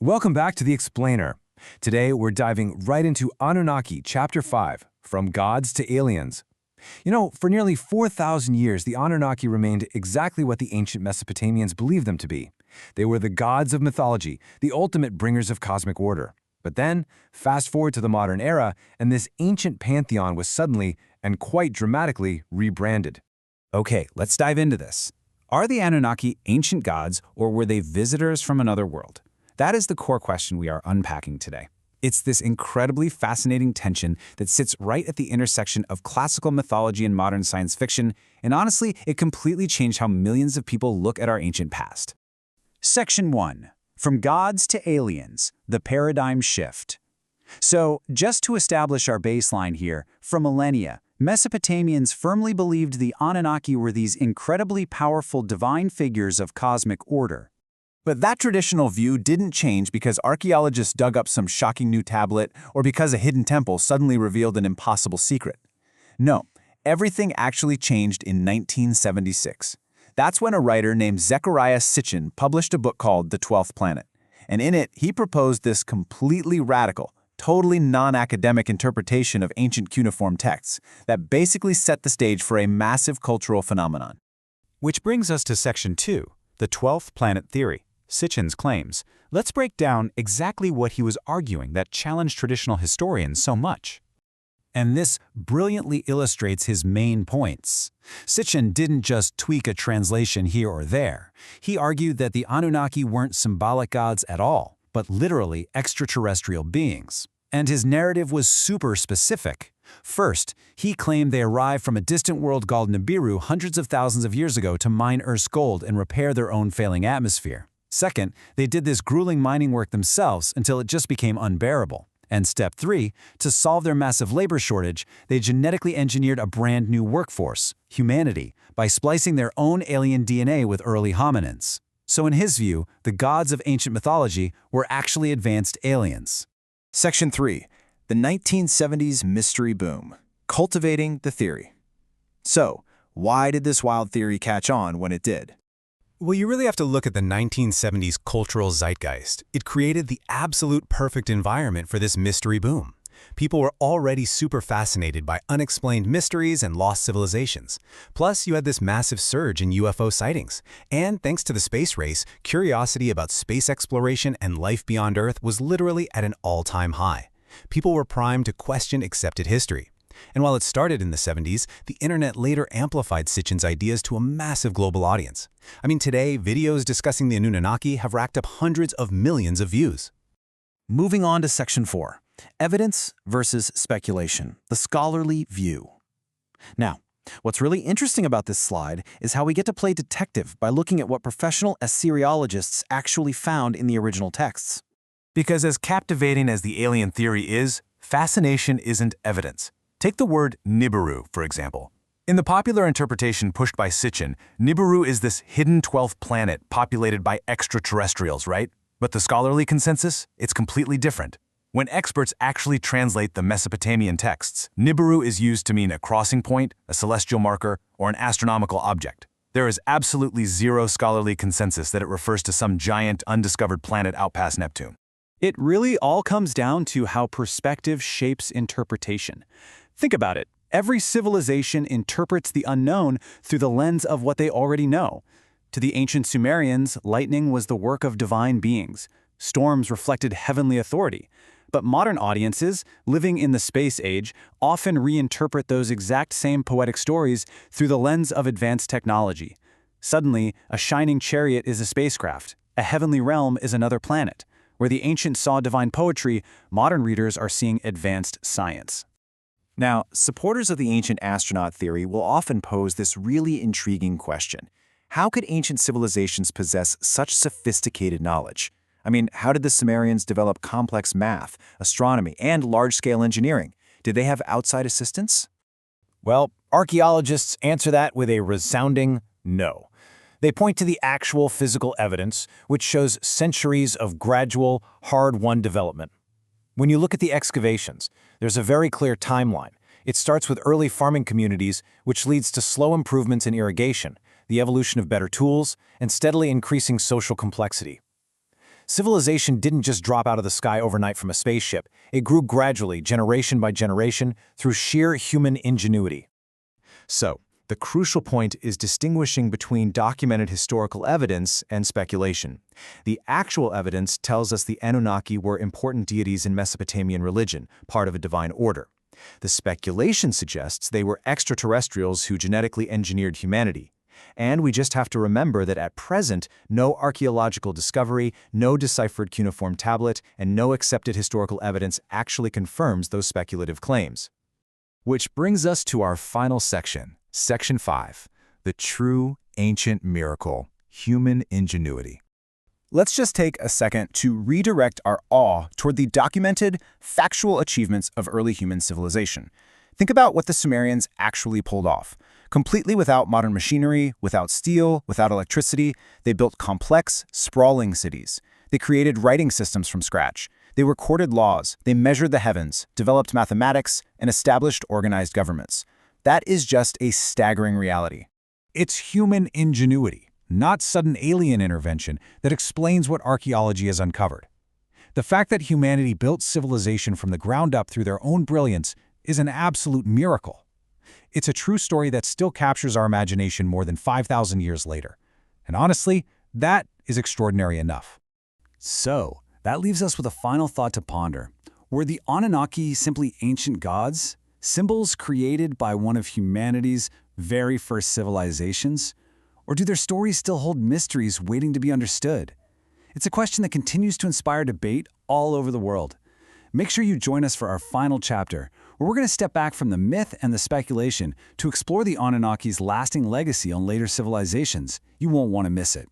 Welcome back to The Explainer. Today, we're diving right into Anunnaki, Chapter 5, From Gods to Aliens. For nearly 4,000 years, the Anunnaki remained exactly what the ancient Mesopotamians believed them to be. They were the gods of mythology, the ultimate bringers of cosmic order. But then, fast forward to the modern era, and this ancient pantheon was suddenly, and quite dramatically, rebranded. Okay, let's dive into this. Are the Anunnaki ancient gods, or were they visitors from another world? That is the core question we are unpacking today. It's this incredibly fascinating tension that sits right at the intersection of classical mythology and modern science fiction, and honestly, it completely changed how millions of people look at our ancient past. Section 1. From Gods to Aliens, the Paradigm Shift. So, just to establish our baseline here, for millennia, Mesopotamians firmly believed the Anunnaki were these incredibly powerful divine figures of cosmic order. But that traditional view didn't change because archaeologists dug up some shocking new tablet or because a hidden temple suddenly revealed an impossible secret. No, everything actually changed in 1976. That's when a writer named Zecharia Sitchin published a book called The 12th Planet. And in it, he proposed this completely radical, totally non-academic interpretation of ancient cuneiform texts that basically set the stage for a massive cultural phenomenon. Which brings us to Section 2, the 12th Planet Theory. Sitchin's claims. Let's break down exactly what he was arguing that challenged traditional historians so much. And this brilliantly illustrates his main points. Sitchin didn't just tweak a translation here or there. He argued that the Anunnaki weren't symbolic gods at all, but literally extraterrestrial beings. And his narrative was super specific. First, he claimed they arrived from a distant world called Nibiru hundreds of thousands of years ago to mine Earth's gold and repair their own failing atmosphere. Second, they did this grueling mining work themselves until it just became unbearable. And step 3, to solve their massive labor shortage, they genetically engineered a brand new workforce, humanity, by splicing their own alien DNA with early hominins. So in his view, the gods of ancient mythology were actually advanced aliens. Section 3. The 1970s Mystery Boom. Cultivating the Theory. So, why did this wild theory catch on when it did? Well, you really have to look at the 1970s cultural zeitgeist. It created the absolute perfect environment for this mystery boom. People were already super fascinated by unexplained mysteries and lost civilizations. Plus, you had this massive surge in UFO sightings. And thanks to the space race, curiosity about space exploration and life beyond Earth was literally at an all-time high. People were primed to question accepted history. And while it started in the 70s, the internet later amplified Sitchin's ideas to a massive global audience. Today, videos discussing the Anunnaki have racked up hundreds of millions of views. Moving on to Section 4. Evidence versus speculation, the scholarly view. Now, what's really interesting about this slide is how we get to play detective by looking at what professional Assyriologists actually found in the original texts. Because as captivating as the alien theory is, fascination isn't evidence. Take the word Nibiru, for example. In the popular interpretation pushed by Sitchin, Nibiru is this hidden 12th planet populated by extraterrestrials, right? But the scholarly consensus? It's completely different. When experts actually translate the Mesopotamian texts, Nibiru is used to mean a crossing point, a celestial marker, or an astronomical object. There is absolutely zero scholarly consensus that it refers to some giant, undiscovered planet out past Neptune. It really all comes down to how perspective shapes interpretation. Think about it. Every civilization interprets the unknown through the lens of what they already know. To the ancient Sumerians, lightning was the work of divine beings. Storms reflected heavenly authority. But modern audiences, living in the space age, often reinterpret those exact same poetic stories through the lens of advanced technology. Suddenly, a shining chariot is a spacecraft. A heavenly realm is another planet. Where the ancients saw divine poetry, modern readers are seeing advanced science. Now, supporters of the ancient astronaut theory will often pose this really intriguing question. How could ancient civilizations possess such sophisticated knowledge? How did the Sumerians develop complex math, astronomy, and large-scale engineering? Did they have outside assistance? Well, archaeologists answer that with a resounding no. They point to the actual physical evidence, which shows centuries of gradual, hard-won development. When you look at the excavations, there's a very clear timeline. It starts with early farming communities, which leads to slow improvements in irrigation, the evolution of better tools, and steadily increasing social complexity. Civilization didn't just drop out of the sky overnight from a spaceship. It grew gradually, generation by generation, through sheer human ingenuity. So, the crucial point is distinguishing between documented historical evidence and speculation. The actual evidence tells us the Anunnaki were important deities in Mesopotamian religion, part of a divine order. The speculation suggests they were extraterrestrials who genetically engineered humanity. And we just have to remember that at present, no archaeological discovery, no deciphered cuneiform tablet, and no accepted historical evidence actually confirms those speculative claims. Which brings us to our final section, Section 5, the true ancient miracle, human ingenuity. Let's just take a second to redirect our awe toward the documented, factual achievements of early human civilization. Think about what the Sumerians actually pulled off. Completely without modern machinery, without steel, without electricity, they built complex, sprawling cities. They created writing systems from scratch. They recorded laws, they measured the heavens, developed mathematics, and established organized governments. That is just a staggering reality. It's human ingenuity, not sudden alien intervention, that explains what archaeology has uncovered. The fact that humanity built civilization from the ground up through their own brilliance is an absolute miracle. It's a true story that still captures our imagination more than 5,000 years later. And honestly, that is extraordinary enough. So, that leaves us with a final thought to ponder. Were the Anunnaki simply ancient gods? Symbols created by one of humanity's very first civilizations? Or do their stories still hold mysteries waiting to be understood? It's a question that continues to inspire debate all over the world. Make sure you join us for our final chapter, where we're going to step back from the myth and the speculation to explore the Anunnaki's lasting legacy on later civilizations. You won't want to miss it.